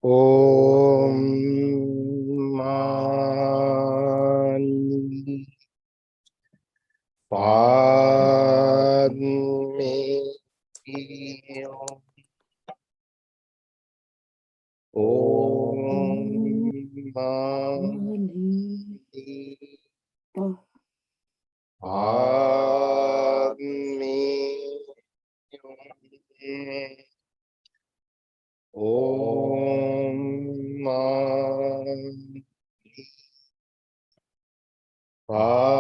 Om Mani Padme Hum. Om Mani Padme Hum. Om Mani Padme.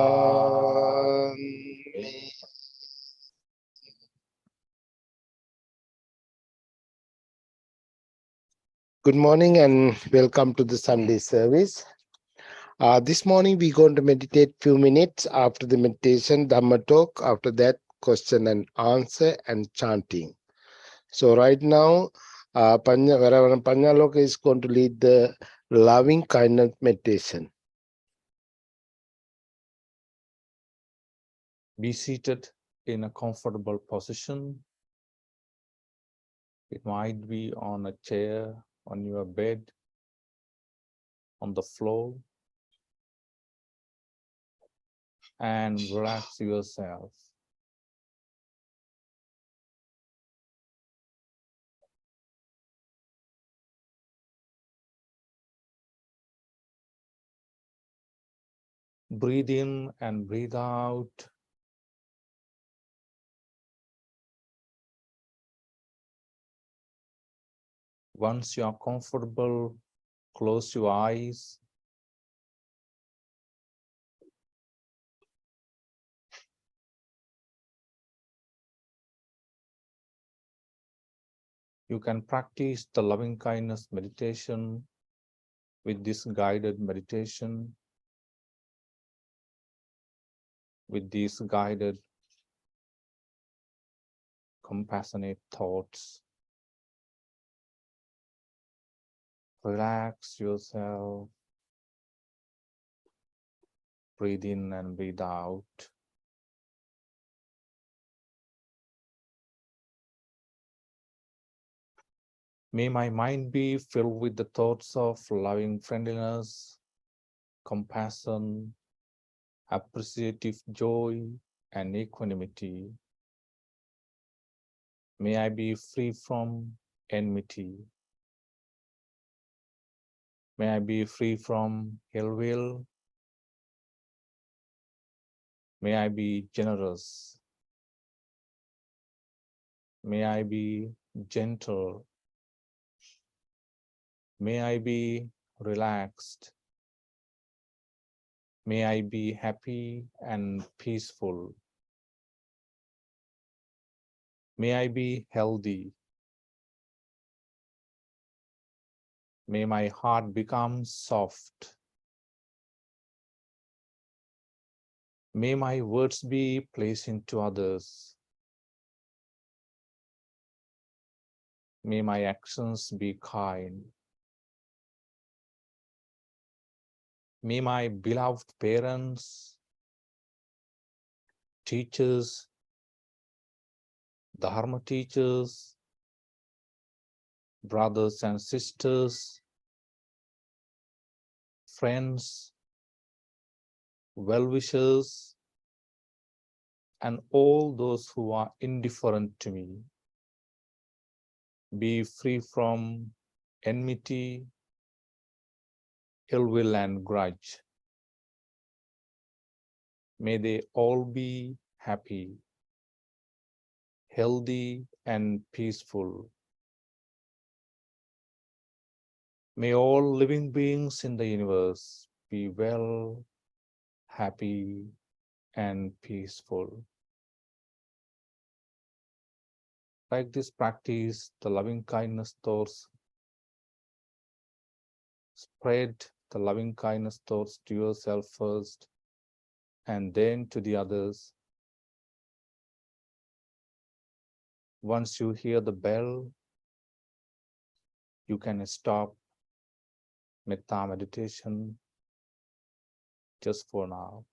Good morning and welcome to the Sunday service. This morning we're going to meditate few minutes. After the meditation, Dhamma talk. After that, question and answer and chanting. So right now, Panyaloka is going to lead the loving kindness meditation. Be seated in a comfortable position. It might be on a chair, on your bed, on the floor, and relax yourself. Breathe in and breathe out. Once you are comfortable, close your eyes. You can practice the loving kindness meditation with this guided meditation, with these guided compassionate thoughts. Relax yourself. Breathe in and breathe out. May my mind be filled with the thoughts of loving friendliness, compassion, appreciative joy, and equanimity. May I be free from enmity. May I be free from ill will. May I be generous. May I be gentle. May I be relaxed. May I be happy and peaceful. May I be healthy. May my heart become soft. May my words be pleasing to others. May my actions be kind. May my beloved parents, teachers, Dharma teachers, brothers and sisters, friends, well-wishers, and all those who are indifferent to me be free from enmity, ill will, and grudge. May they all be happy, healthy, and peaceful. May all living beings in the universe be well, happy, and peaceful. Like this practice, the loving kindness thoughts, spread the loving kindness thoughts to yourself first, and then to the others. Once you hear the bell, you can stop metta meditation just for now.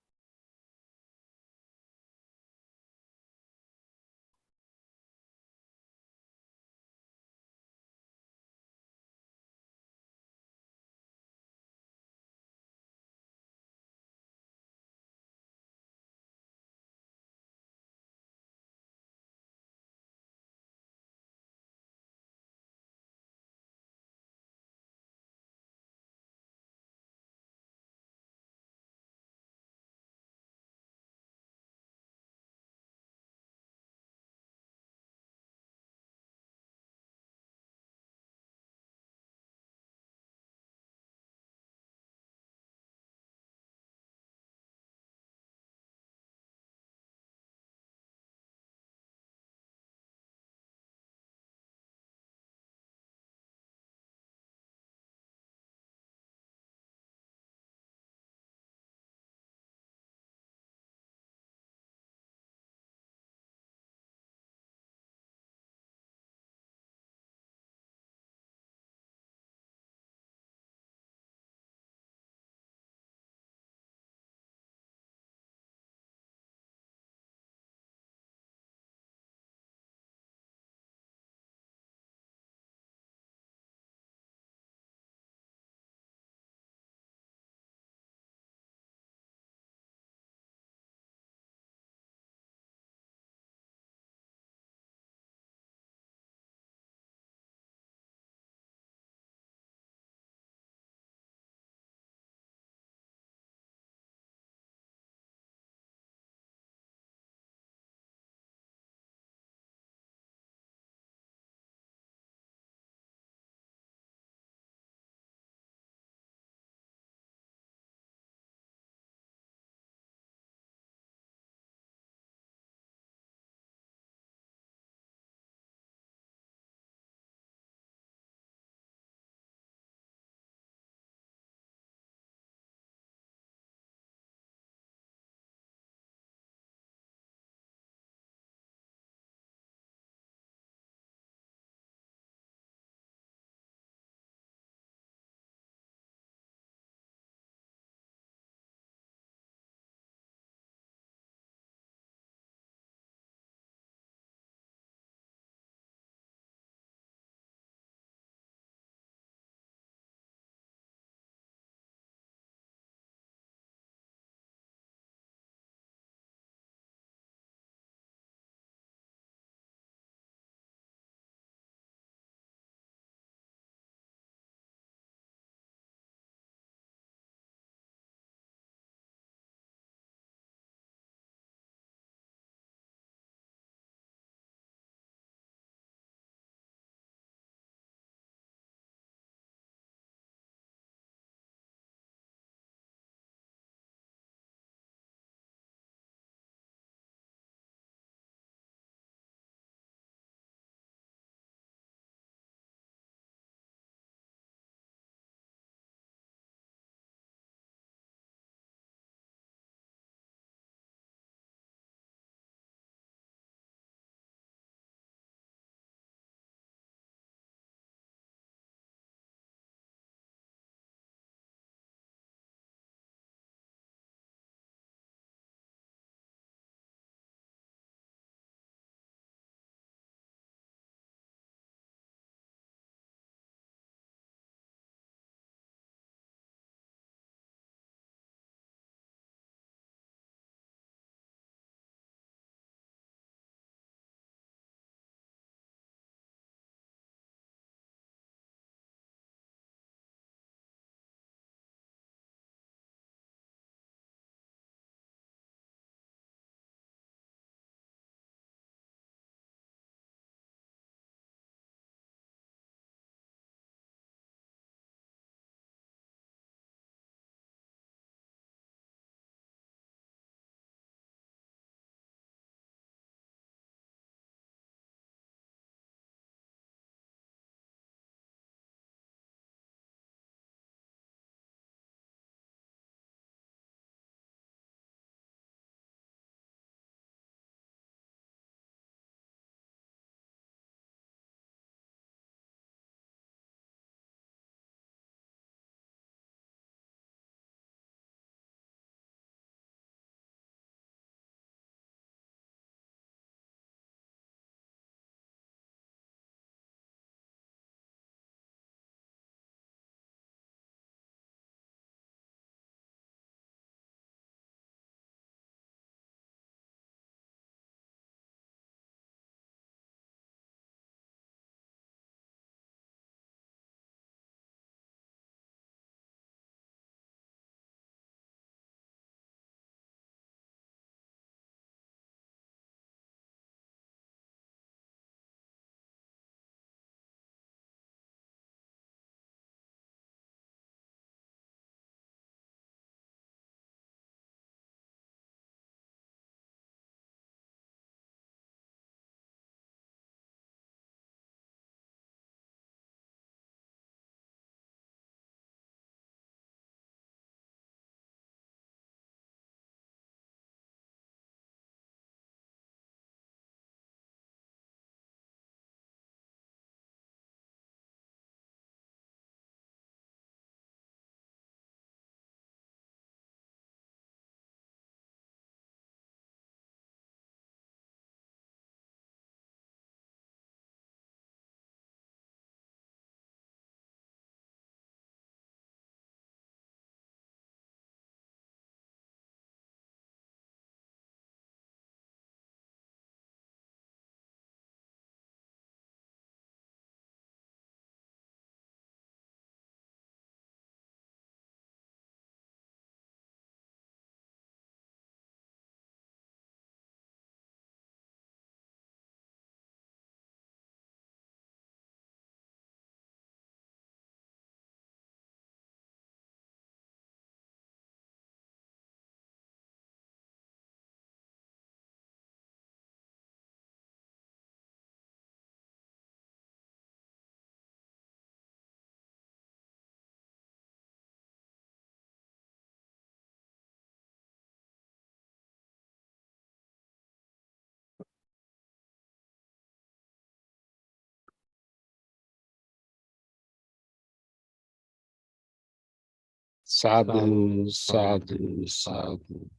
Sadhu, sadhu, sadhu.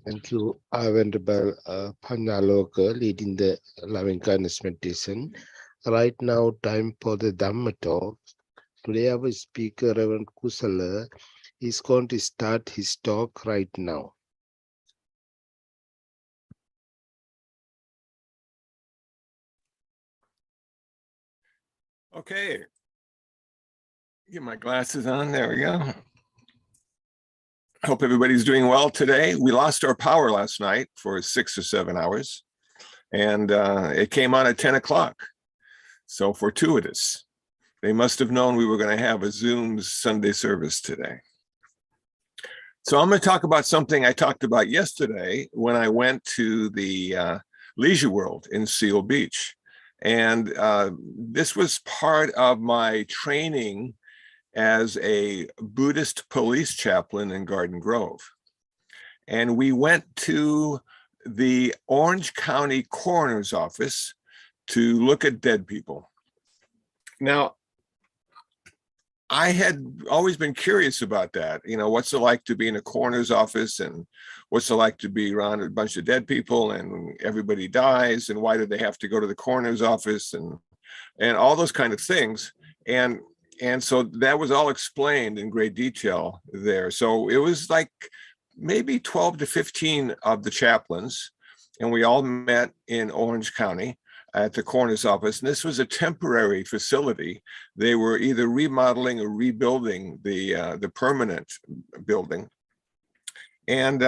Thank you, Venerable Panyaloka, leading the loving kindness meditation. Right now, time for the Dhamma talk. Today, our speaker, Reverend Kusala, is going to start his talk right now. Okay. Get my glasses on. There we go. Hope everybody's doing well today. We lost our power last night for 6 or 7 hours, and it came on at 10 o'clock. So fortuitous. They must have known we were going to have a Zoom Sunday service today. So I'm going to talk about something I talked about yesterday when I went to the Leisure World in Seal Beach. And this was part of my training as a Buddhist police chaplain in Garden Grove. And we went to the Orange County Coroner's Office to look at dead people. Now, I had always been curious about that. You know, what's it like to be in a coroner's office, and what's it like to be around a bunch of dead people and everybody dies, and why did they have to go to the coroner's office, and all those kind of things. And so that was all explained in great detail there. So it was like maybe 12 to 15 of the chaplains, and we all met in Orange County at the coroner's office. And this was a temporary facility. They were either remodeling or rebuilding the permanent building. And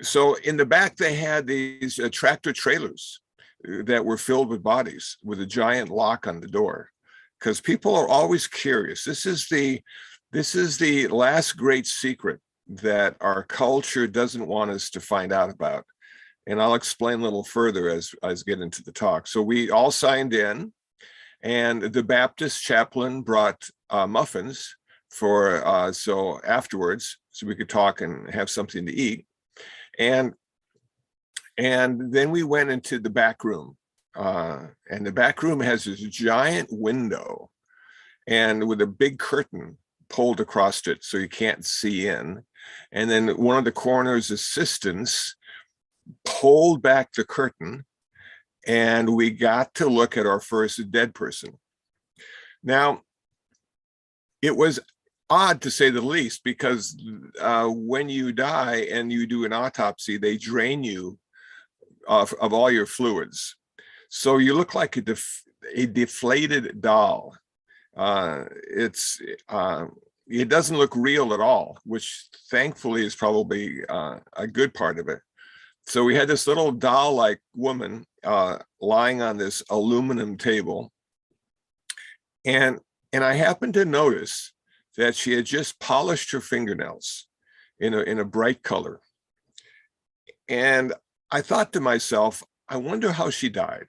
so in the back, they had these tractor trailers that were filled with bodies with a giant lock on the door, because people are always curious. This is the last great secret that our culture doesn't want us to find out about. And I'll explain a little further as I get into the talk. So we all signed in, and the Baptist chaplain brought muffins for so afterwards, so we could talk and have something to eat. And then we went into the back room. And the back room has this giant window, and with a big curtain pulled across it so you can't see in. And then one of the coroner's assistants pulled back the curtain, and we got to look at our first dead person. Now, it was odd to say the least, because when you die and you do an autopsy, they drain you of all your fluids. So you look like a deflated doll. It doesn't look real at all, which thankfully is probably a good part of it. So we had this little doll-like woman lying on this aluminum table. And I happened to notice that she had just polished her fingernails in a bright color. And I thought to myself, I wonder how she died.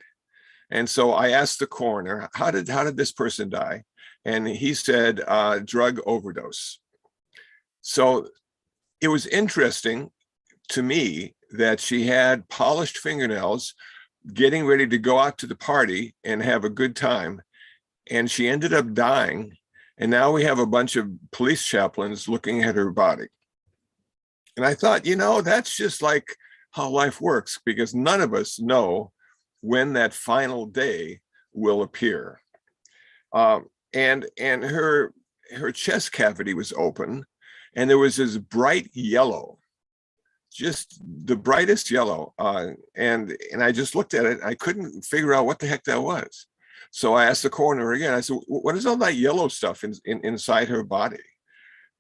And so I asked the coroner, how did this person die? And he said, drug overdose. So it was interesting to me that she had polished fingernails, getting ready to go out to the party and have a good time. And she ended up dying. And now we have a bunch of police chaplains looking at her body. And I thought, that's just like how life works, because none of us know when that final day will appear. And her chest cavity was open, and there was this bright yellow, just the brightest yellow. And I just looked at it. I couldn't figure out what the heck that was. So I asked the coroner again. I said, what is all that yellow stuff inside her body?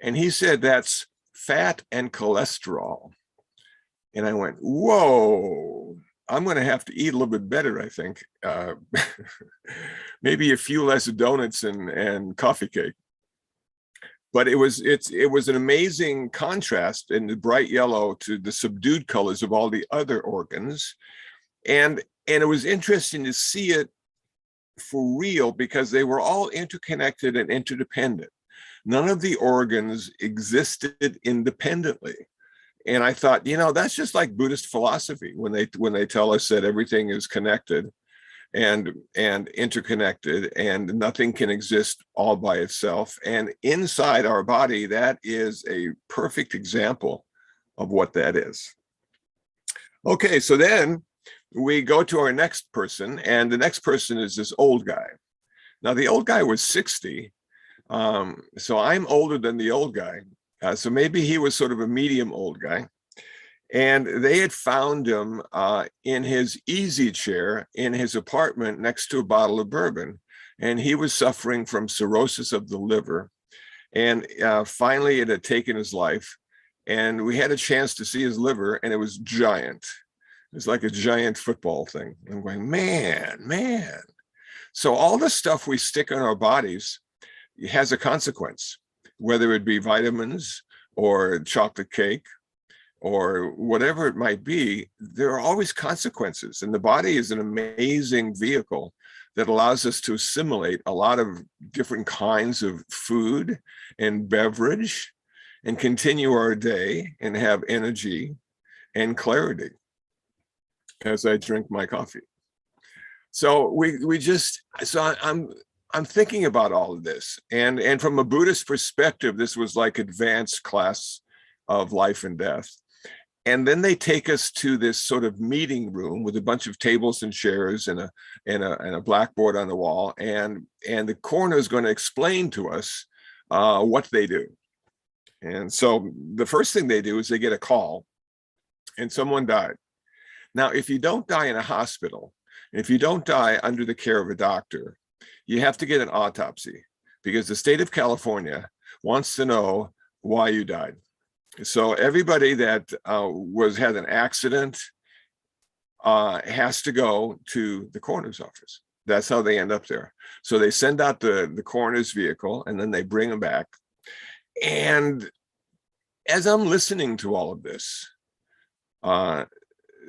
And he said, that's fat and cholesterol. And I went, whoa, I'm going to have to eat a little bit better, I think. Maybe a few less donuts and coffee cake. But it was an amazing contrast in the bright yellow to the subdued colors of all the other organs. And it was interesting to see it for real, because they were all interconnected and interdependent. None of the organs existed independently. And I thought, that's just like Buddhist philosophy when they tell us that everything is connected. and interconnected, and nothing can exist all by itself. And inside our body, that is a perfect example of what that is. Okay, so then we go to our next person, and the next person is this old guy. Now, the old guy was 60, so I'm older than the old guy. So maybe he was sort of a medium old guy. And they had found him in his easy chair in his apartment next to a bottle of bourbon. And he was suffering from cirrhosis of the liver. And finally, it had taken his life. And we had a chance to see his liver, and it was giant. It was like a giant football thing. I'm going, man. So all the stuff we stick on our bodies has a consequence, whether it be vitamins or chocolate cake or whatever it might be. There are always consequences. And the body is an amazing vehicle that allows us to assimilate a lot of different kinds of food and beverage and continue our day and have energy and clarity as I drink my coffee. So I'm thinking about all of this. And from a Buddhist perspective, this was like advanced class of life and death. And then they take us to this sort of meeting room with a bunch of tables and chairs and a blackboard on the wall. And the coroner is going to explain to us what they do. And so the first thing they do is they get a call and someone died. Now, if you don't die in a hospital, if you don't die under the care of a doctor, you have to get an autopsy because the state of California wants to know why you died. So everybody that had an accident has to go to the coroner's office. That's how they end up there. So they send out the coroner's vehicle and then they bring them back. And as I'm listening to all of this,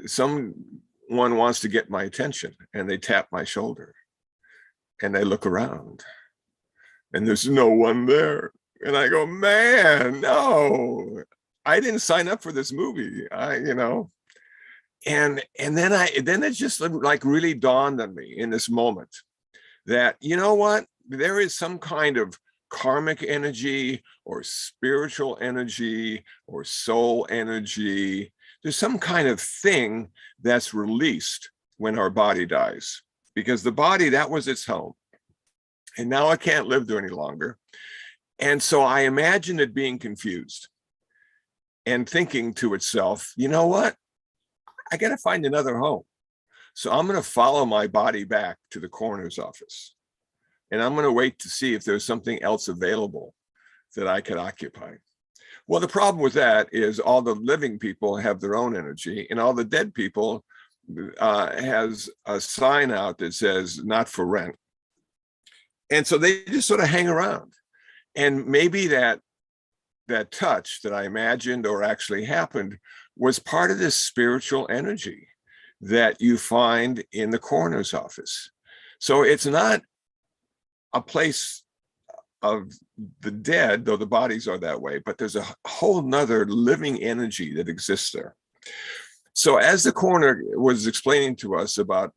someone wants to get my attention and they tap my shoulder and I look around and there's no one there. And I go, man, no, I didn't sign up for this movie. And then it just like really dawned on me in this moment that, you know what, there is some kind of karmic energy or spiritual energy or soul energy. There's some kind of thing that's released when our body dies, because the body, that was its home. And now I can't live there any longer. And so I imagine it being confused and thinking to itself, you know what? I got to find another home. So I'm going to follow my body back to the coroner's office. And I'm going to wait to see if there's something else available that I could occupy. Well, the problem with that is all the living people have their own energy, and all the dead people has a sign out that says not for rent. And so they just sort of hang around. And maybe that touch that I imagined or actually happened was part of this spiritual energy that you find in the coroner's office. So it's not a place of the dead, though the bodies are that way, but there's a whole nother living energy that exists there. So as the coroner was explaining to us about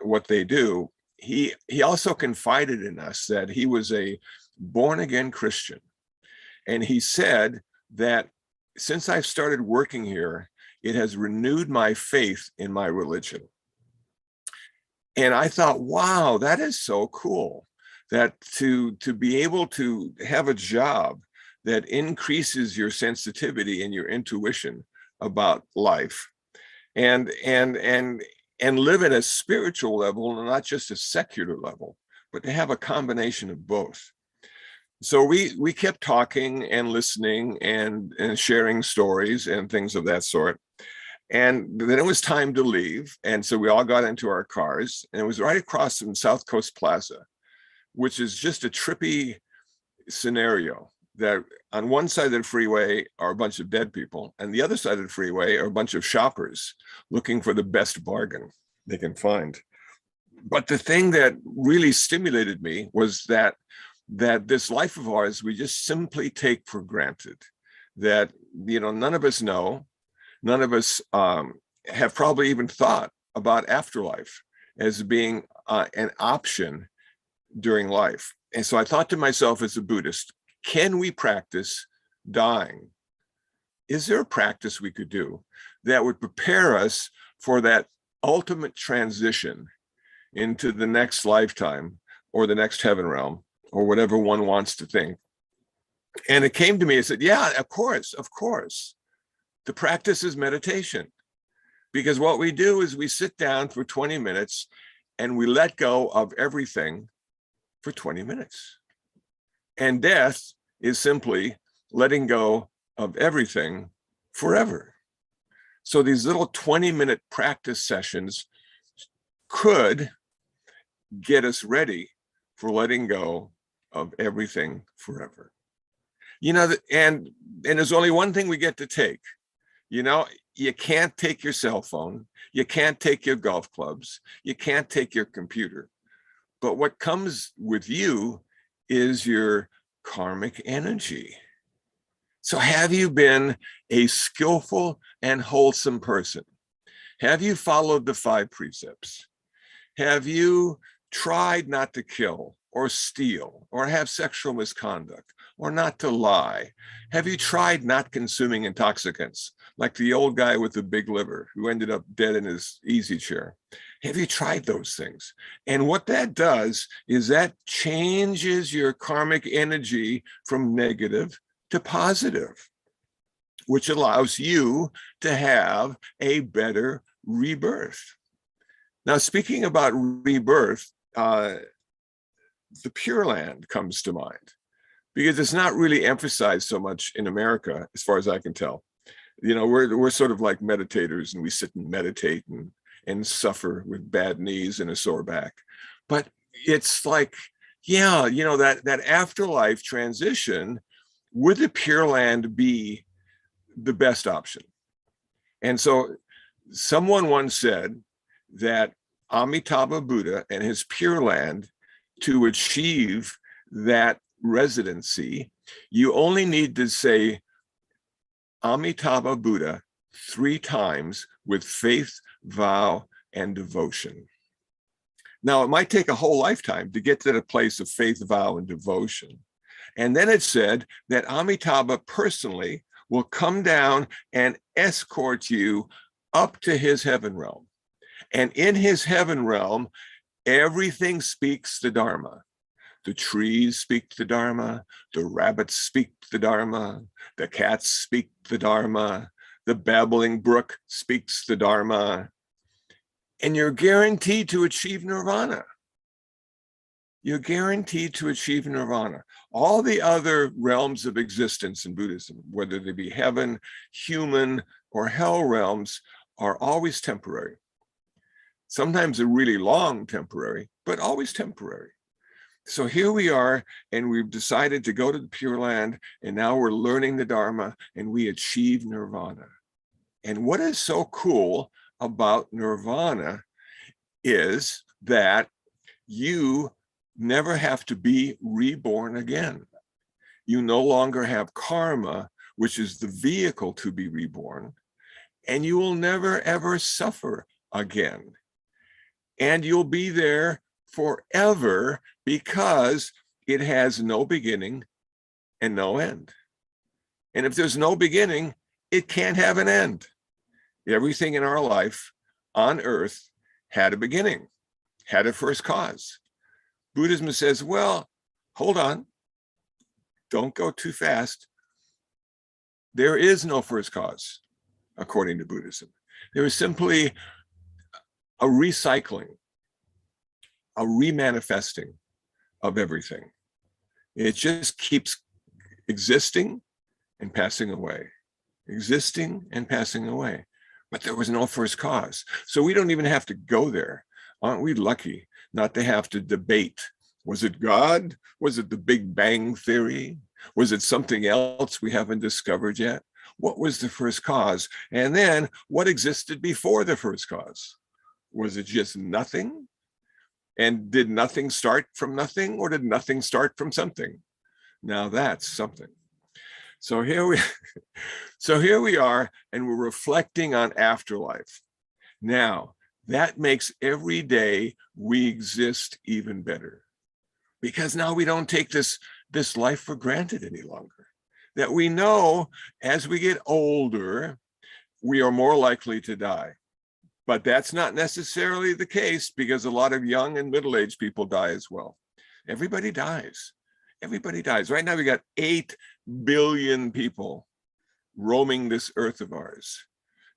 what they do, he also confided in us that he was a born-again Christian. And he said that since I've started working here, it has renewed my faith in my religion. And I thought, wow, that is so cool, that to be able to have a job that increases your sensitivity and your intuition about life and live at a spiritual level and not just a secular level, but to have a combination of both. So we kept talking and listening and sharing stories and things of that sort. And then it was time to leave. And so we all got into our cars, and it was right across from South Coast Plaza, which is just a trippy scenario that on one side of the freeway are a bunch of dead people, and the other side of the freeway are a bunch of shoppers looking for the best bargain they can find. But the thing that really stimulated me was that this life of ours, we just simply take for granted, that, none of us know, none of us have probably even thought about afterlife. as being an option during life. And so I thought to myself as a Buddhist, can we practice dying? Is there a practice we could do that would prepare us for that ultimate transition into the next lifetime or the next heaven realm or whatever one wants to think? And it came to me, I said, yeah, of course. The practice is meditation. Because what we do is we sit down for 20 minutes and we let go of everything for 20 minutes. And death is simply letting go of everything forever. So these little 20-minute practice sessions could get us ready for letting go of everything forever. And there's only one thing we get to take. You can't take your cell phone, you can't take your golf clubs, you can't take your computer. But what comes with you is your karmic energy. So have you been a skillful and wholesome person? Have you followed the 5 precepts? Have you tried not to kill or steal or have sexual misconduct or not to lie? Have you tried not consuming intoxicants like the old guy with the big liver who ended up dead in his easy chair? Have you tried those things? And what that does is that changes your karmic energy from negative to positive, which allows you to have a better rebirth. Now, speaking about rebirth, the Pure Land comes to mind because it's not really emphasized so much in America, as far as I can tell. We're sort of like meditators, and we sit and meditate and suffer with bad knees and a sore back. But it's like, that afterlife transition, would the Pure Land be the best option? And so someone once said that Amitabha Buddha and his Pure Land, to achieve that residency, you only need to say Amitabha Buddha 3 times with faith, vow, and devotion. Now, it might take a whole lifetime to get to the place of faith, vow, and devotion. And then it said that Amitabha personally will come down and escort you up to his heaven realm. And in his heaven realm, everything speaks the Dharma. The trees speak the Dharma, the rabbits speak the Dharma, the cats speak the Dharma, the babbling brook speaks the Dharma, and you're guaranteed to achieve nirvana. You're guaranteed to achieve nirvana. All the other realms of existence in Buddhism, whether they be heaven, human, or hell realms, are always temporary. Sometimes a really long temporary, but always temporary. So here we are, and we've decided to go to the Pure Land, and now we're learning the Dharma, and we achieve nirvana. And what is so cool about nirvana is that you never have to be reborn again. You no longer have karma, which is the vehicle to be reborn, and you will never, ever suffer again. And you'll be there forever because it has no beginning and no end. And if there's no beginning, it can't have an end. Everything in our life on earth had a beginning, had a first cause. Buddhism says, well, hold on, don't go too fast. There is no first cause, according to Buddhism. There is simply a recycling, a remanifesting of everything. It just keeps existing and passing away, existing and passing away. But there was no first cause. So we don't even have to go there. Aren't we lucky not to have to debate? Was it God? Was it the Big Bang Theory? Was it something else we haven't discovered yet? What was the first cause? And then what existed before the first cause? Was it just nothing? And did nothing start from nothing, or did nothing start from something? Now that's something. So here we are, and we're reflecting on afterlife. Now, that makes every day we exist even better. Because now we don't take this life for granted any longer. That we know as we get older, we are more likely to die. But that's not necessarily the case, because a lot of young and middle-aged people die as well. Everybody dies. Everybody dies. Right now we got 8 billion people roaming this earth of ours.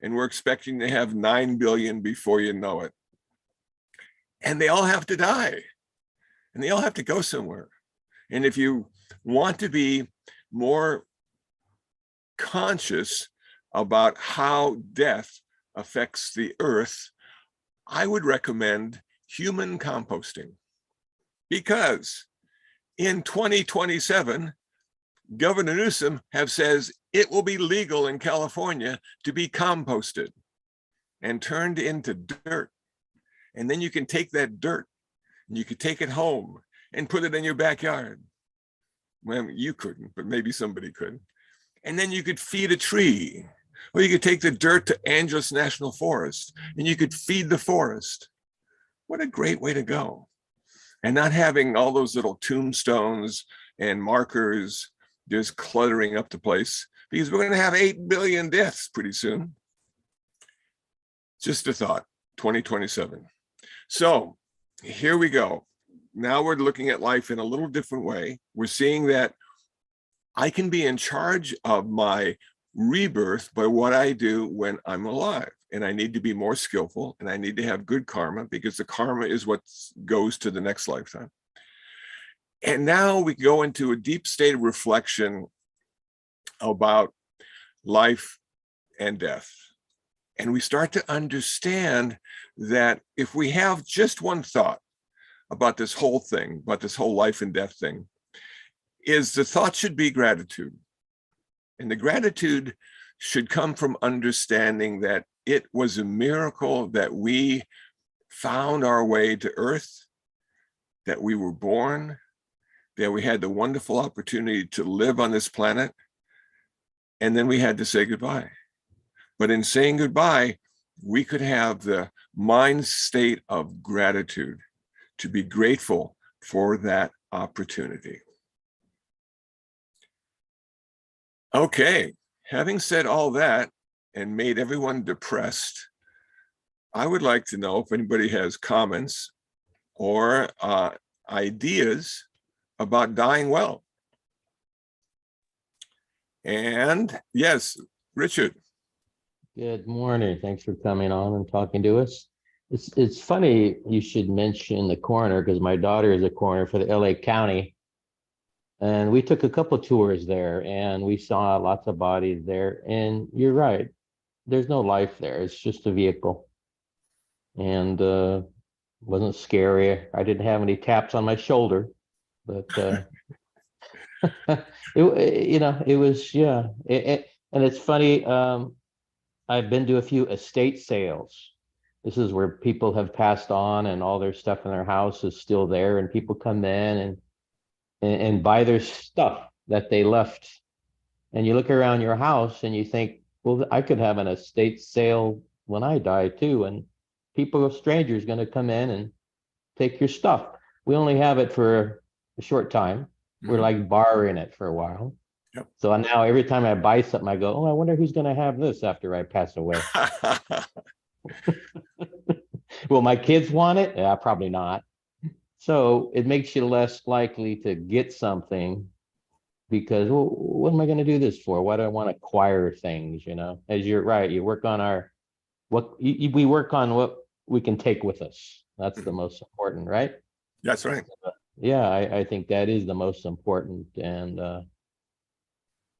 And we're expecting to have 9 billion before you know it. And they all have to die. And they all have to go somewhere. And if you want to be more conscious about how death affects the earth, I would recommend human composting. Because in 2027, Governor Newsom says it will be legal in California to be composted and turned into dirt. And then you can take that dirt and you could take it home and put it in your backyard. Well, you couldn't, but maybe somebody could. And then you could feed a tree, or you could take the dirt to Angeles National Forest and you could feed the forest. What a great way to go. And not having all those little tombstones and markers just cluttering up the place, because we're going to have 8 billion deaths pretty soon. Just a thought, 2027. So here we go. Now we're looking at life in a little different way. We're seeing that I can be in charge of my rebirth by what I do when I'm alive. And I need to be more skillful, and I need to have good karma, because the karma is what goes to the next lifetime. And now we go into a deep state of reflection about life and death. And we start to understand that if we have just one thought about this whole thing, about this whole life and death thing, is the thought should be gratitude. And the gratitude should come from understanding that it was a miracle that we found our way to earth, that we were born, that we had the wonderful opportunity to live on this planet, and then we had to say goodbye. But in saying goodbye, we could have the mind state of gratitude, to be grateful for that opportunity. Okay, having said all that and made everyone depressed, I would like to know if anybody has comments or ideas about dying well. And yes, Richard. Good morning. Thanks for coming on and talking to us. It's funny you should mention the coroner, because my daughter is a coroner for the LA County. And we took a couple tours there and we saw lots of bodies there. And you're right, there's no life there. It's just a vehicle. And wasn't scary. I didn't have any taps on my shoulder, but it was, yeah. And it's funny, I've been to a few estate sales. This is where people have passed on and all their stuff in their house is still there, and people come in and buy their stuff that they left. And you look around your house and you think, well, I could have an estate sale when I die too, and people, strangers, going to come in and take your stuff. We only have it for a short time. We're like borrowing it for a while. Yep. So now every time I buy something, I go, oh, I wonder who's going to have this after I pass away. Will my kids want it? Yeah, probably not. So it makes you less likely to get something, because, well, what am I going to do this for? Why do I want to acquire things? As you're right, you work on we work on what we can take with us. That's the most important, right? That's right. Yeah, I think that is the most important. And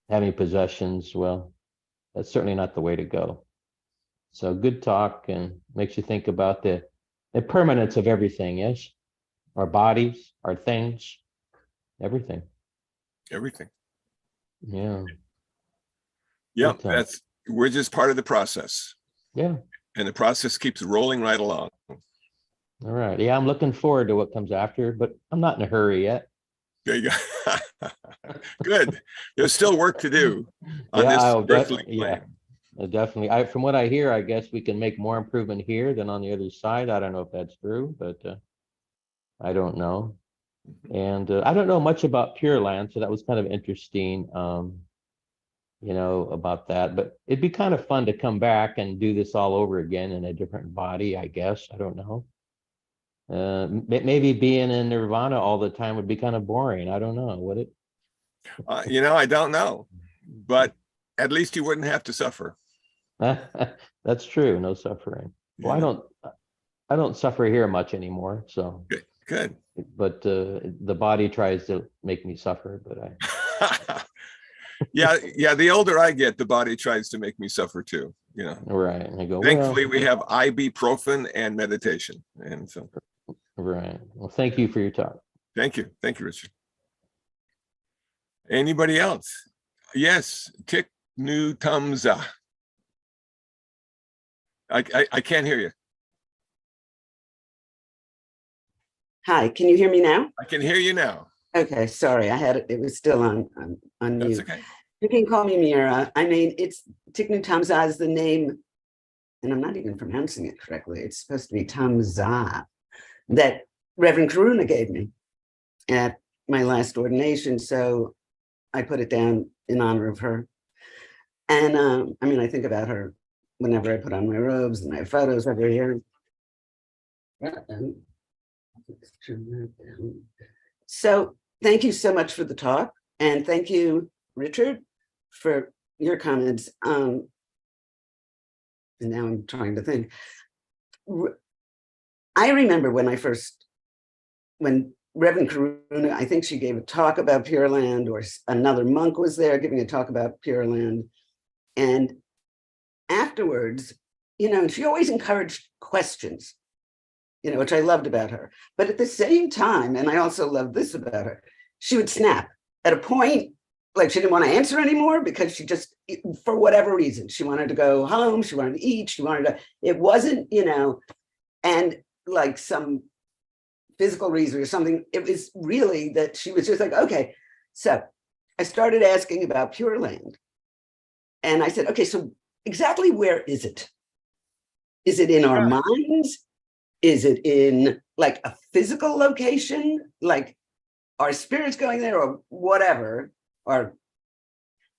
having possessions, well, that's certainly not the way to go. So good talk, and makes you think about the permanence of everything, yes? Our bodies, our things, everything. Everything. Yeah. Yeah, we're just part of the process. Yeah. And the process keeps rolling right along. All right. Yeah, I'm looking forward to what comes after, but I'm not in a hurry yet. There you go. Good. There's still work to do on this earthly plane. Definitely. From what I hear, I guess we can make more improvement here than on the other side. I don't know if that's true, but I don't know. And I don't know much about Pure Land, so that was kind of interesting, about that. But it'd be kind of fun to come back and do this all over again in a different body, I guess. I don't know. Maybe being in Nirvana all the time would be kind of boring. I don't know. Would it? I don't know, but at least you wouldn't have to suffer. That's true. No suffering. Well, Yeah. I don't suffer here much anymore. So Good. but the body tries to make me suffer, but Yeah. The older I get, the body tries to make me suffer too. right. And I go, Thankfully, we have ibuprofen and meditation, and so. Right. Well, thank you for your talk. Thank you, Richard. Anybody else? Yes, Tik Nu Tumza. I can't hear you. Hi, can you hear me now? I can hear you now. Okay, sorry, it was still on That's mute. okay. You can call me Mira. I mean, it's Thich Nhat Hanh is the name, and I'm not even pronouncing it correctly. It's supposed to be Tamza, that Reverend Karuna gave me at my last ordination. So I put it down in honor of her. And I think about her whenever I put on my robes and I have photos of her here. So thank you so much for the talk. And thank you, Richard, for your comments. And now I'm trying to think. I remember when Reverend Karuna, I think she gave a talk about Pure Land, or another monk was there giving a talk about Pure Land. And afterwards, she always encouraged questions, which I loved about her. But at the same time, and I also loved this about her, she would snap at a point, like she didn't want to answer anymore because she just, for whatever reason, she wanted to go home, she wanted to eat, it wasn't, and like some physical reason or something, it was really that she was just like, okay. So I started asking about Pure Land. And I said, okay, so exactly where is it? Is it in our minds? Is it in like a physical location? Like our spirits going there or whatever?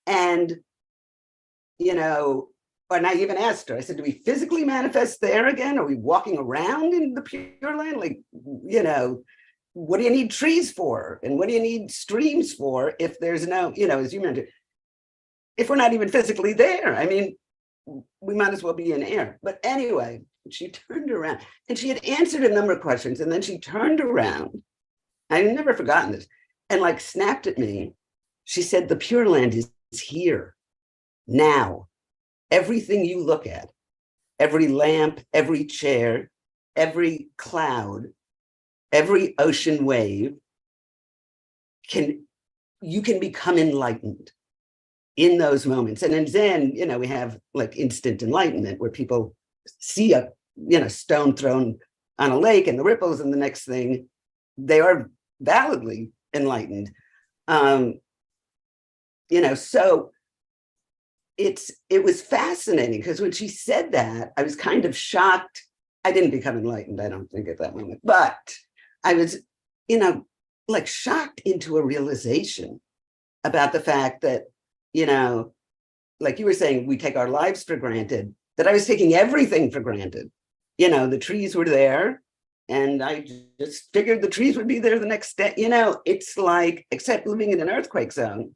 And I even asked her, I said, do we physically manifest there again? Are we walking around in the Pure Land? Like, what do you need trees for? And what do you need streams for if there's no, as you mentioned, if we're not even physically there? I mean, we might as well be in air. But anyway, she turned around and she had answered a number of questions. And then she turned around, I've never forgotten this, and like snapped at me. She said, the Pure Land is here now. Everything you look at, every lamp, every chair, every cloud, every ocean wave, you can become enlightened in those moments. And in Zen, we have like instant enlightenment where people see a stone thrown on a lake and the ripples, and the next thing they are validly enlightened. So it was fascinating because when she said that, I was kind of shocked. I didn't become enlightened, I don't think, at that moment, but I was, like shocked into a realization about the fact that, like you were saying, we take our lives for granted, that I was taking everything for granted. The trees were there and I just figured the trees would be there the next day. It's like, except living in an earthquake zone,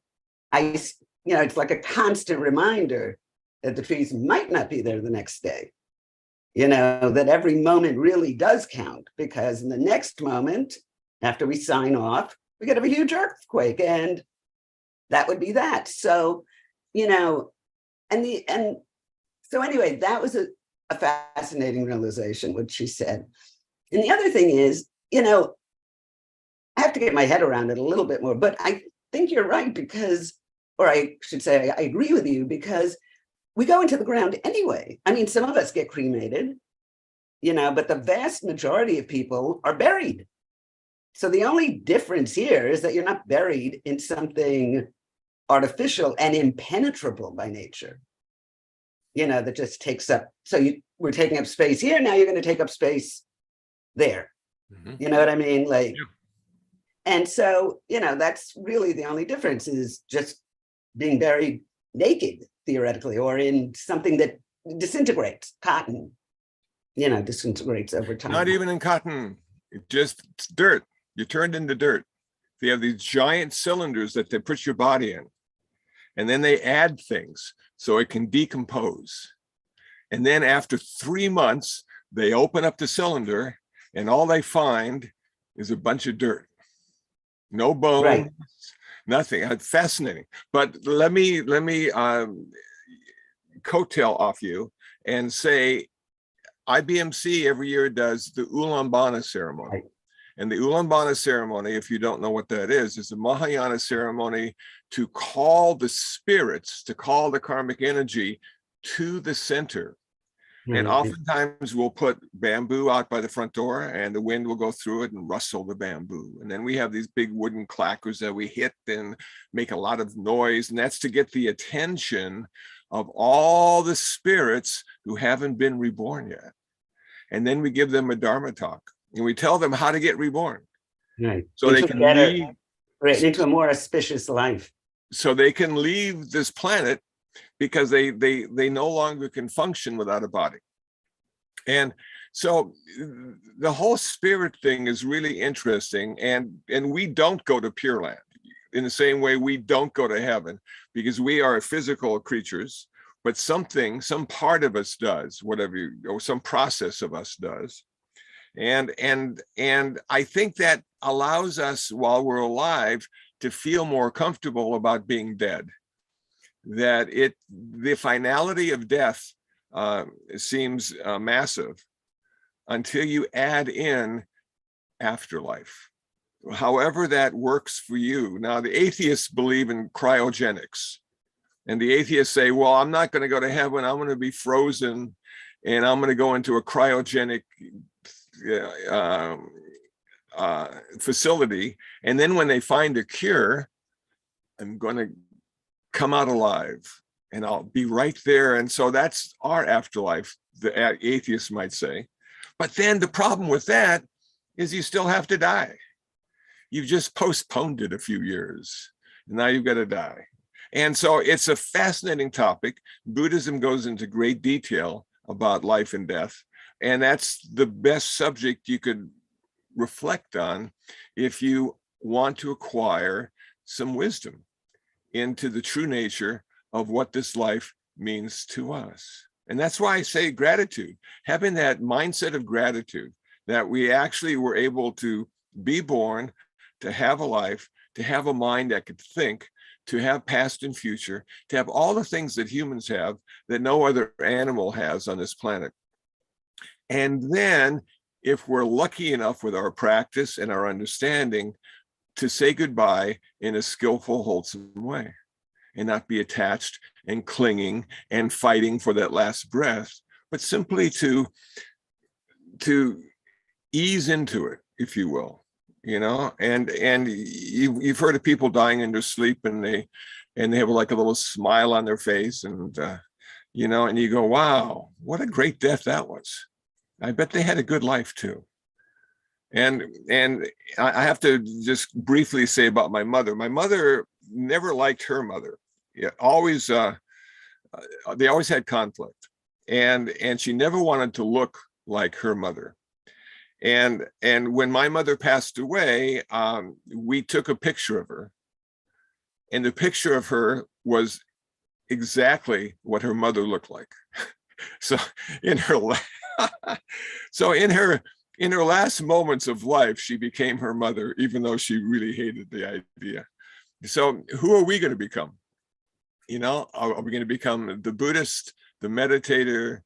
it's like a constant reminder that the trees might not be there the next day. That every moment really does count, because in the next moment, after we sign off, we could have a huge earthquake, and that would be that. So, so anyway, that was a fascinating realization, what she said. And the other thing is, I have to get my head around it a little bit more, but I think you're right, because, or I should say, I agree with you, because we go into the ground anyway. I mean, some of us get cremated, but the vast majority of people are buried. So the only difference here is that you're not buried in something artificial and impenetrable by nature. that just takes up. So we're taking up space here. Now you're going to take up space there. Mhm. You know what I mean? Like, Yeah. and so, that's really the only difference, is just being buried naked, theoretically, or in something that disintegrates. Cotton, disintegrates over time. Not even in cotton, just dirt. You turned into dirt. They have these giant cylinders that they put your body in, and then they add things so it can decompose. And then after 3 months, they open up the cylinder, and all they find is a bunch of dirt. No bones, Right. nothing. Fascinating. But let me coattail off you and say, IBMC every year does the Ulambana ceremony. Right. And the Ulambana ceremony, if you don't know what that is a Mahayana ceremony to call the spirits, to call the karmic energy to the center. And oftentimes we'll put bamboo out by the front door, and the wind will go through it and rustle the bamboo. And then we have these big wooden clackers that we hit and make a lot of noise. And that's to get the attention of all the spirits who haven't been reborn yet. And then we give them a Dharma talk, and we tell them how to get reborn. Right. So they can leave. Right, into a more auspicious life. So they can leave this planet because they no longer can function without a body. And so the whole spirit thing is really interesting. And we don't go to Pure Land in the same way we don't go to heaven, because we are physical creatures, but some part of us does, or some process of us does. And I think that allows us, while we're alive, to feel more comfortable about being dead. That the finality of death seems massive until you add in afterlife, however that works for you. Now, the atheists believe in cryogenics, and the atheists say, well, I'm not going to go to heaven, I'm going to be frozen, and I'm going to go into a cryogenic facility, and then when they find a cure, I'm going to come out alive, and I'll be right there. And so that's our afterlife, the atheists might say. But then the problem with that is you still have to die. You've just postponed it a few years, and now you've got to die. And so it's a fascinating topic. Buddhism goes into great detail about life and death, and that's the best subject you could reflect on if you want to acquire some wisdom into the true nature of what this life means to us. And that's why I say gratitude, having that mindset of gratitude that we actually were able to be born, to have a life, to have a mind that could think, to have past and future, to have all the things that humans have that no other animal has on this planet. And then if we're lucky enough with our practice and our understanding, to say goodbye in a skillful, wholesome way, and not be attached and clinging and fighting for that last breath, but simply to ease into it, if you will, and you've heard of people dying in their sleep, and they have like a little smile on their face, and and you go, wow, what a great death that was. I bet they had a good life too. And I have to just briefly say about my mother. My mother never liked her mother. Yeah, always, they always had conflict, and she never wanted to look like her mother. And when my mother passed away, we took a picture of her, and the picture of her was exactly what her mother looked like. So in her last moments of life, she became her mother, even though she really hated the idea. So who are we going to become? Are we going to become the Buddhist, the meditator?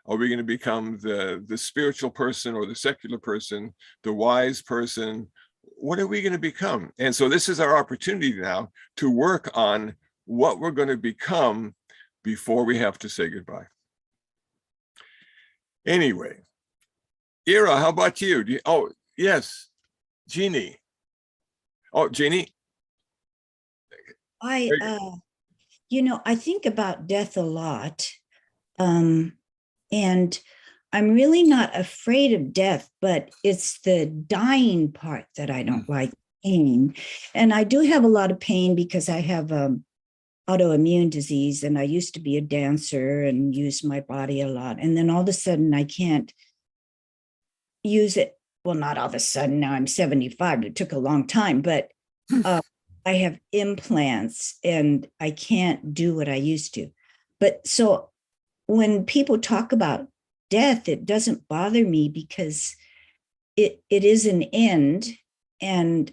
Are we going to become the spiritual person, or the secular person, the wise person? What are we going to become? And so this is our opportunity now to work on what we're going to become before we have to say goodbye. Anyway, Ira, how about you? Oh, yes, Jeannie. Oh, Jeannie. I think about death a lot. And I'm really not afraid of death, but it's the dying part that I don't like, pain. And I do have a lot of pain because I have autoimmune disease, and I used to be a dancer and use my body a lot. And then all of a sudden I can't use it. Well, not all of a sudden, now I'm 75. It took a long time, but I have implants and I can't do what I used to. But so when people talk about death, it doesn't bother me because it is an end. And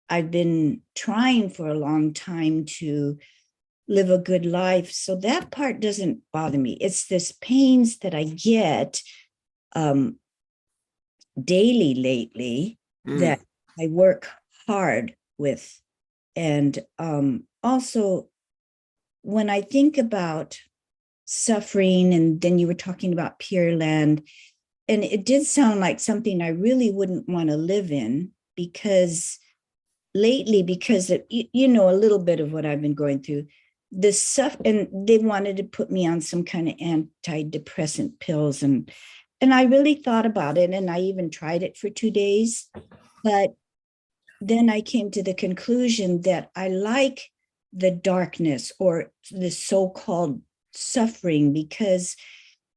I've been trying for a long time to live a good life. So that part doesn't bother me. It's this pains that I get daily lately that I work hard with. And also, when I think about suffering, and then you were talking about Pure Land, and it did sound like something I really wouldn't want to live in, because lately, because of, you know, a little bit of what I've been going through, the stuff, and they wanted to put me on some kind of antidepressant pills, and I really thought about it, and I even tried it for 2 days, but then I came to the conclusion that I like the darkness or the so-called suffering, because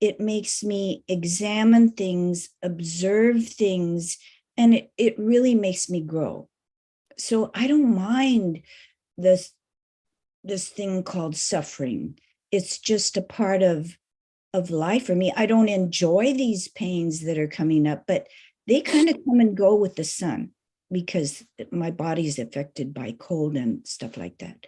it makes me examine things, observe things, and it really makes me grow. So I don't mind this thing called suffering. It's just a part of life for me. I don't enjoy these pains that are coming up, but they kind of come and go with the sun, because my body is affected by cold and stuff like that.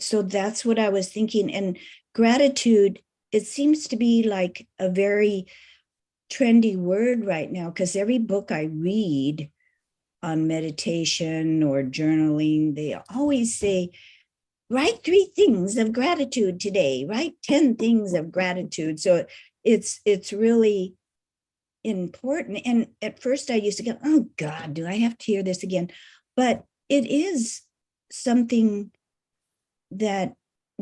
So that's what I was thinking. And gratitude, it seems to be like a very trendy word right now, because every book I read on meditation or journaling, they always say, write 3 things of gratitude today, write 10 things of gratitude. So it's really important. And at first I used to go, oh God, do I have to hear this again? But it is something that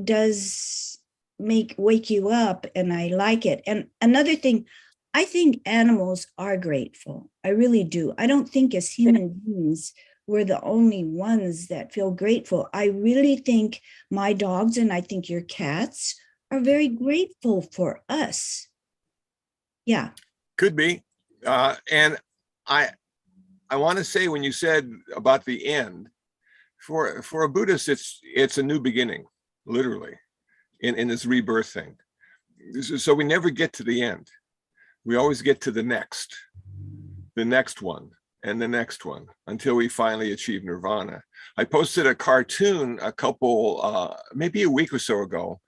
does wake you up, and I like it. And another thing, I think animals are grateful. I really do. I don't think as human beings we're the only ones that feel grateful. I really think my dogs, and I think your cats, are very grateful for us. Yeah. Could be. And I want to say, when you said about the end, for a Buddhist, it's a new beginning, literally, in this rebirth thing. So we never get to the end. We always get to the next one, and the next one, until we finally achieve nirvana. I posted a cartoon a couple, maybe a week or so ago,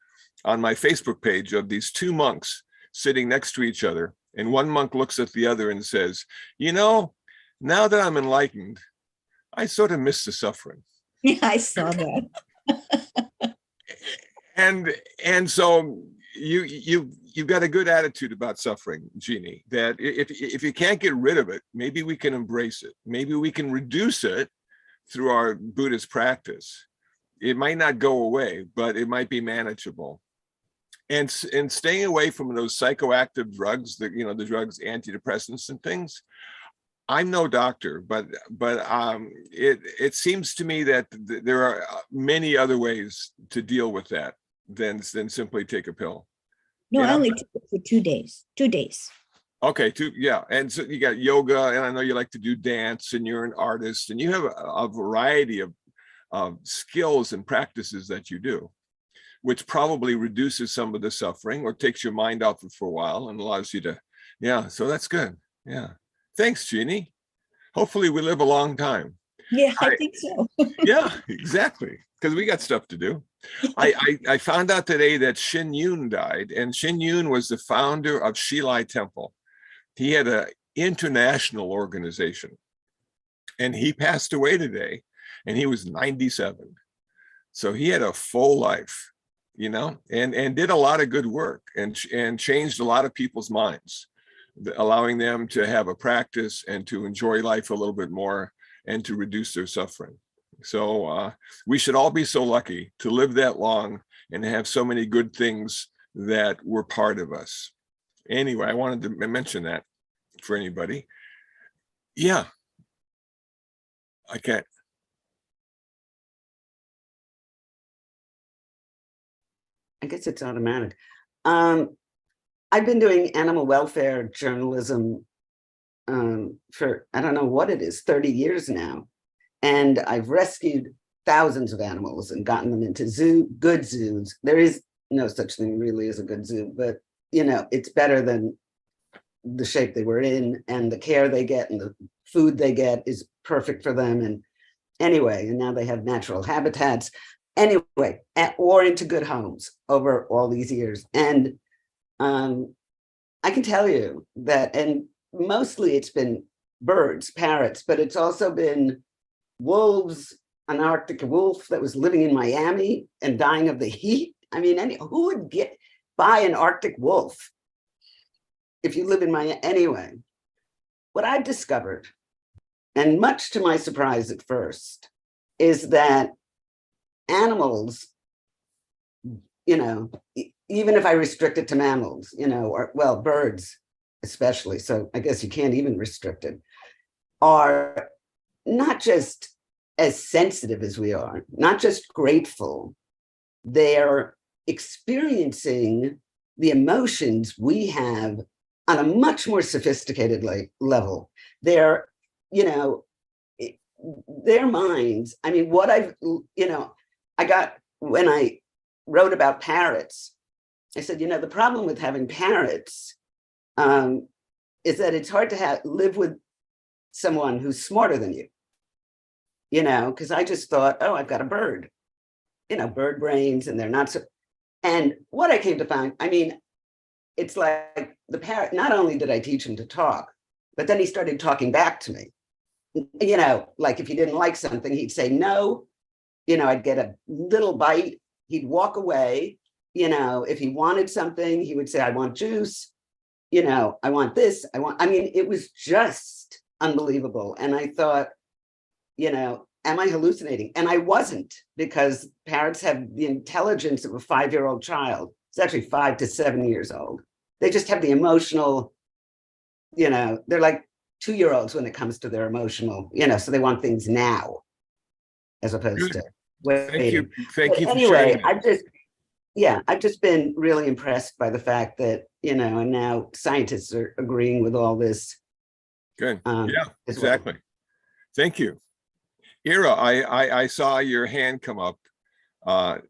on my Facebook page of these 2 monks sitting next to each other. And one monk looks at the other and says, you know, now that I'm enlightened, I sort of miss the suffering. Yeah, I saw that. And so you've got a good attitude about suffering, Jeannie, that if you can't get rid of it, maybe we can embrace it. Maybe we can reduce it through our Buddhist practice. It might not go away, but it might be manageable. And staying away from those psychoactive drugs, the drugs, antidepressants and things. I'm no doctor, but it seems to me that there are many other ways to deal with that than simply take a pill. No, I only took it for 2 days. 2 days. Okay, yeah. And so you got yoga, and I know you like to do dance, and you're an artist, and you have a variety of skills and practices that you do, which probably reduces some of the suffering or takes your mind off it for a while and allows you to, yeah, so that's good. Yeah. Thanks, Jeannie. Hopefully we live a long time. Yeah, I think so. Yeah, exactly. Because we got stuff to do. I found out today that Shin Yun died, and Shin Yun was the founder of Shilai Temple. He had an international organization, and he passed away today, and he was 97. So he had a full life, and did a lot of good work and changed a lot of people's minds, allowing them to have a practice and to enjoy life a little bit more and to reduce their suffering. So we should all be so lucky to live that long and to have so many good things that were part of us. Anyway, I wanted to mention that for anybody. Yeah. Okay. I guess it's automatic. I've been doing animal welfare journalism for, I don't know what it is, 30 years now. And I've rescued thousands of animals and gotten them into good zoos. There is no such thing really as a good zoo, but it's better than the shape they were in, and the care they get and the food they get is perfect for them. And anyway, and now they have natural habitats. Anyway, or into good homes over all these years. And I can tell you that, and mostly it's been birds, parrots, but it's also been wolves, an Arctic wolf that was living in Miami and dying of the heat. I mean, who would buy an Arctic wolf if you live in Miami? Anyway, what I've discovered, and much to my surprise at first, is that animals, even if I restrict it to mammals, or well, birds especially, so I guess you can't even restrict it, are not just as sensitive as we are, not just grateful, they're experiencing the emotions we have on a much more sophisticated level. They're, their minds, I mean, what I got when I wrote about parrots, I said, the problem with having parrots is that it's hard to live with someone who's smarter than you, because I just thought, oh, I've got a bird, bird brains, and they're not so. And what I came to find, I mean, it's like the parrot, not only did I teach him to talk, but then he started talking back to me. Like if he didn't like something, he'd say no. I'd get a little bite, he'd walk away. If he wanted something, he would say, I want juice. I want this. I mean, it was just unbelievable. And I thought, am I hallucinating? And I wasn't, because parrots have the intelligence of a 5-year-old child. It's actually 5 to 7 years old. They just have the emotional, they're like 2-year-olds when it comes to their emotional, so they want things now, as opposed to waiting. Thank you for anyway, sharing. I've just been really impressed by the fact that, and now scientists are agreeing with all this. Good. Yeah, Well. exactly. Thank you. Ira, I saw your hand come up. How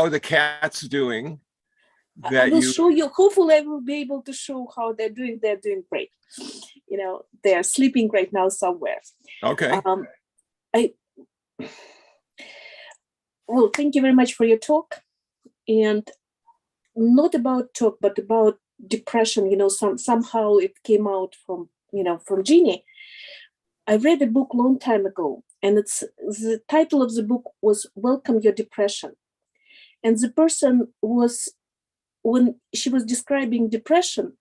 are the cats doing? I will show you. Hopefully, I will be able to show how they're doing. They're doing great. They're sleeping right now somewhere. Okay. Well, thank you very much for your talk, and not about talk, but about depression. Somehow it came out from Jeannie. I read a book long time ago, and the title of the book was "Welcome Your Depression," and the person was, when she was describing depression,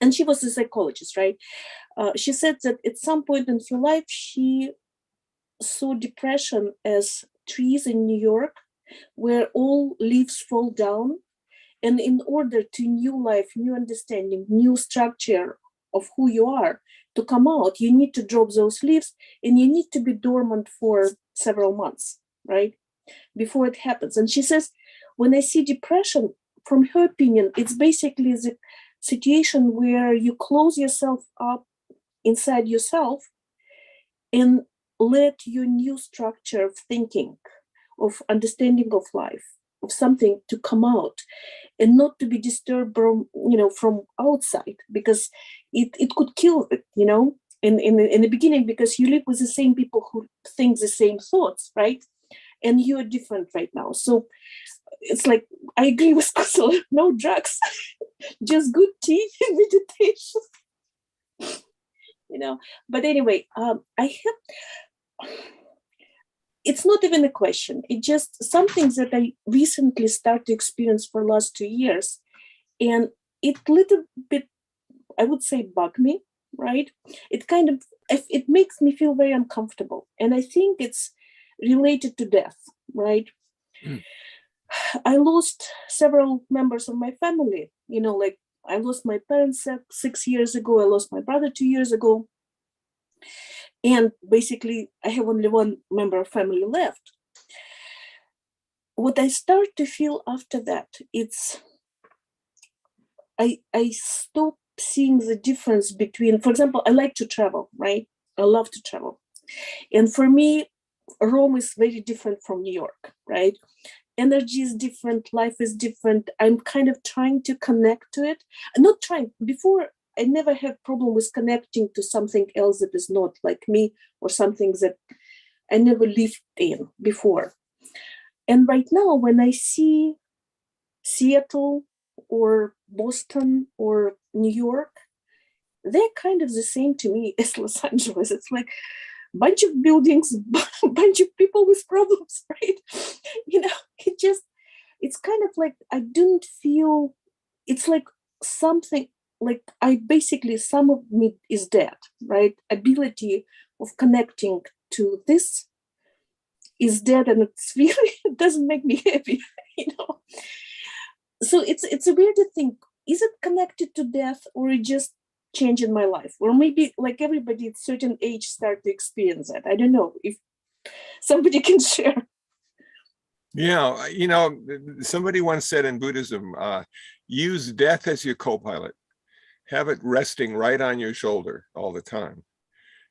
and she was a psychologist, right? She said that at some point in her life, she saw depression as trees in New York, where all leaves fall down. And in order to new life, new understanding, new structure of who you are to come out, you need to drop those leaves, and you need to be dormant for several months, right? Before it happens. And she says, when I see depression, from her opinion, it's basically the situation where you close yourself up inside yourself and let your new structure of thinking, of understanding of life, of something to come out, and not to be disturbed from outside, because it could kill it, in the beginning, because you live with the same people who think the same thoughts, right? And you're different right now. So it's like, I agree with Kusala, no drugs, just good tea and meditation. But anyway, it's not even a question. It's just something that I recently started to experience for the last 2 years. And it little bit, I would say, bug me, right? It makes me feel very uncomfortable. And I think it's related to death, right? I lost several members of my family. Like I lost my parents 6 years ago. I lost my brother 2 years ago. And basically, I have only one member of family left. What I start to feel after that, it's I stop seeing the difference between, for example, I like to travel, right? I love to travel. And for me, Rome is very different from New York, right? Energy is different, life is different. I'm kind of trying to connect to it. I'm not trying. Before, I never had problem with connecting to something else that is not like me, or something that I never lived in before. And right now, when I see Seattle or Boston or New York, they're kind of the same to me as Los Angeles. It's like a bunch of buildings, a bunch of people with problems, right? It's kind of like I don't feel, it's like something, like some of me is dead, right? Ability of connecting to this is dead, and it's really, it doesn't make me happy, So it's a weird thing. Is it connected to death, or it just changing my life? Or maybe like everybody at a certain age start to experience that. I don't know if somebody can share. Yeah, somebody once said in Buddhism, use death as your co-pilot. Have it resting right on your shoulder all the time.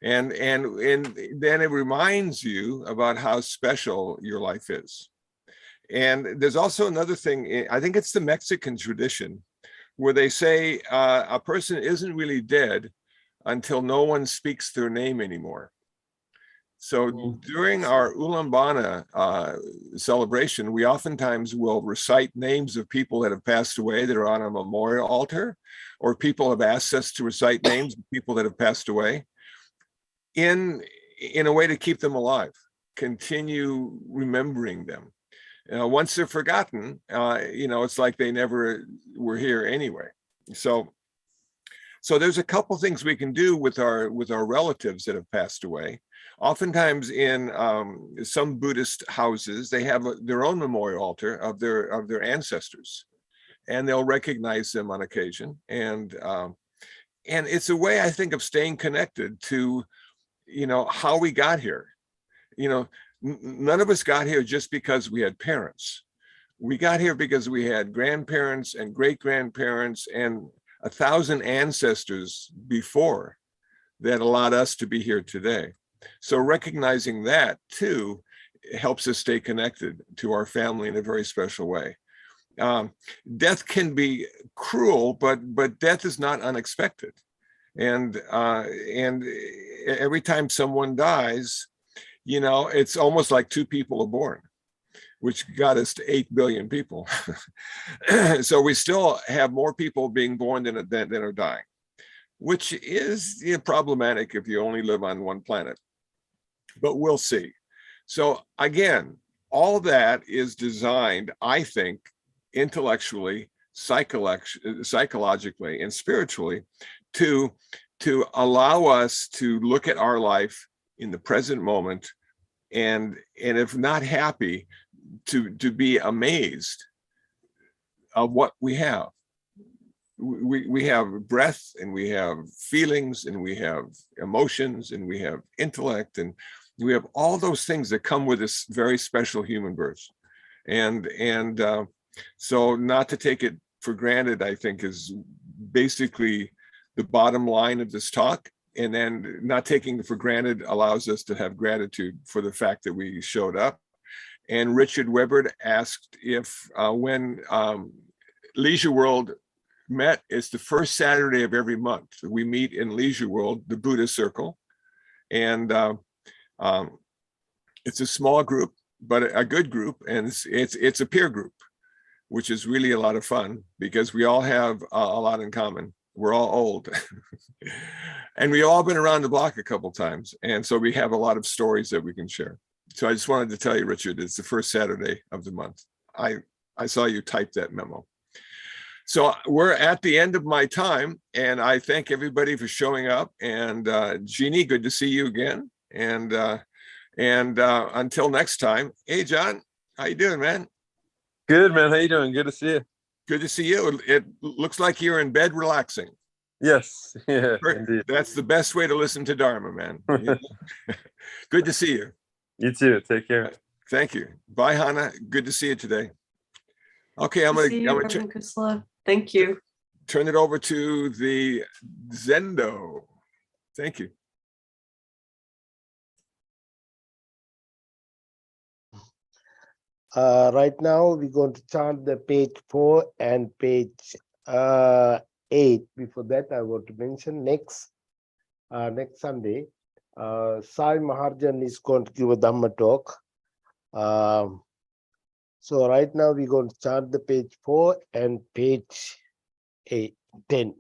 And then it reminds you about how special your life is. And there's also another thing, I think it's the Mexican tradition, where they say a person isn't really dead until no one speaks their name anymore. So during our Ulambana celebration, we oftentimes will recite names of people that have passed away that are on a memorial altar, or people have asked us to recite names of people that have passed away in a way to keep them alive, continue remembering them. Once they're forgotten, it's like they never were here anyway. So there's a couple things we can do with our relatives that have passed away. Oftentimes in some Buddhist houses, they have their own memorial altar of their ancestors, and they'll recognize them on occasion. And it's a way, I think, of staying connected to, how we got here. None of us got here just because we had parents. We got here because we had grandparents and great-grandparents and 1,000 ancestors before that allowed us to be here today. So recognizing that too helps us stay connected to our family in a very special way. Death can be cruel, but death is not unexpected. And every time someone dies, it's almost like 2 people are born, which got us to 8 billion people. So we still have more people being born than are dying, which is problematic if you only live on one planet. But we'll see. So again, all that is designed, I think, intellectually, psychologically, and spiritually to allow us to look at our life in the present moment, and if not happy, to be amazed of what we have. We have breath, and we have feelings, and we have emotions, and we have intellect, and we have all those things that come with this very special human birth. And so not to take it for granted, I think, is basically the bottom line of this talk. And then not taking it for granted allows us to have gratitude for the fact that we showed up. And Richard Weber asked if when Leisure World met, it's the first Saturday of every month. We meet in Leisure World, the Buddha Circle. And it's a small group, but a good group. And it's a peer group, which is really a lot of fun because we all have a lot in common. We're all old and we all been around the block a couple times. And so we have a lot of stories that we can share. So I just wanted to tell you, Richard, it's the first Saturday of the month. I saw you type that memo. So we're at the end of my time, and I thank everybody for showing up. And Jeannie, good to see you again. And until next time, hey, John, How you doing, man? Good, man. How you doing? Good to see you. Good to see you. It looks like you're in bed relaxing. Yes, yeah, indeed. That's the best way to listen to Dharma, man. Good to see you. You too. Take care. Thank you. Bye, Hannah. Good to see you today. Okay, I'm See you, gonna Reverend Kusala. Thank you. turn it over to the Zendo. Thank you. Right now, we're going to chant the page 4 and page 8. Before that, I want to mention next Sunday, Sai Maharjan is going to give a Dhamma talk. So right now, we're going to chant the page 4 and page 10. Again?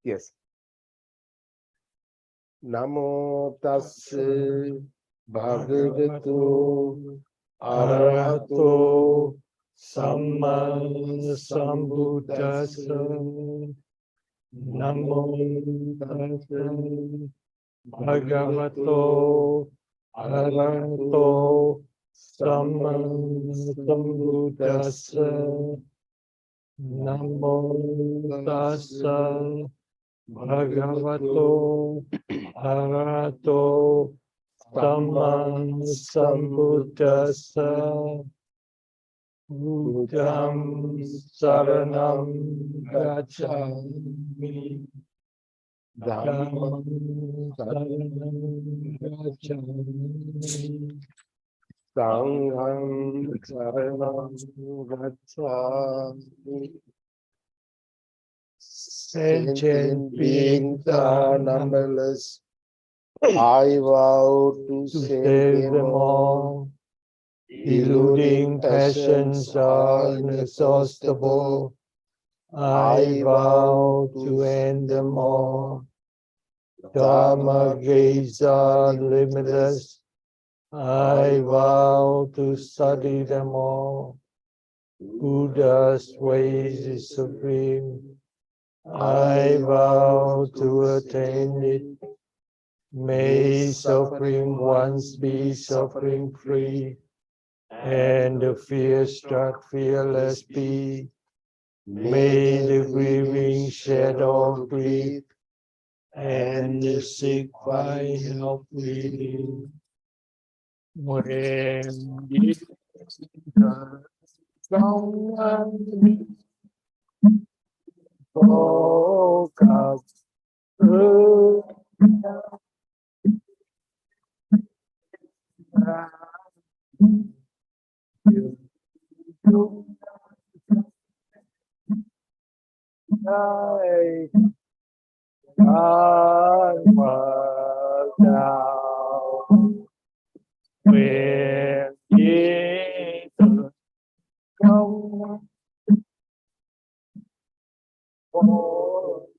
Yes. Namo tassa bhagavato arahato samma sambuddhassa. Namo tassa bhagavato arahato samma sambuddhassa. Namo tassa bhagavato arahato samma sambuddhassa. Buddham saranam gacchami. Dhammam saranam gacchami. Sangham saranam gacchami. Sentient beings are numberless. I vow to save them all. Eluding passions are inexhaustible. I vow to end them all. Dharma gates are limitless. I vow to study them all. Buddha's ways is supreme. I vow to attain it. May suffering ones be suffering free, and the fear-struck fearless be. May the grieving shed all grief, and the sick find help relief. When the someone woke up I was down when Jesus come for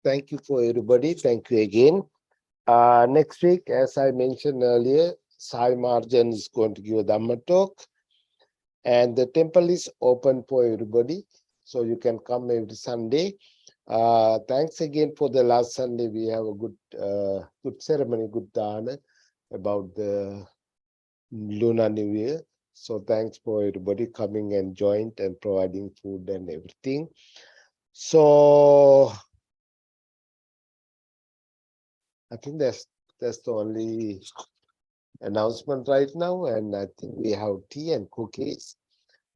Thank you for everybody. Thank you again. Next week, as I mentioned earlier, Sai Marjan is going to give a Dhamma talk, and the temple is open for everybody, so you can come every Sunday. Thanks again for the last Sunday. We have a good ceremony, good dana about the Lunar New Year. So thanks for everybody coming and joined and providing food and everything. So I think that's the only announcement right now, and I think we have tea and cookies.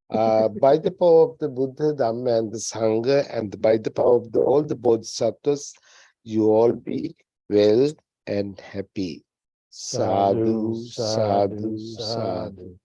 By the power of the Buddha, Dhamma, and the Sangha, and by the power of all the Bodhisattvas, you all be well and happy. Sadhu, sadhu, sadhu.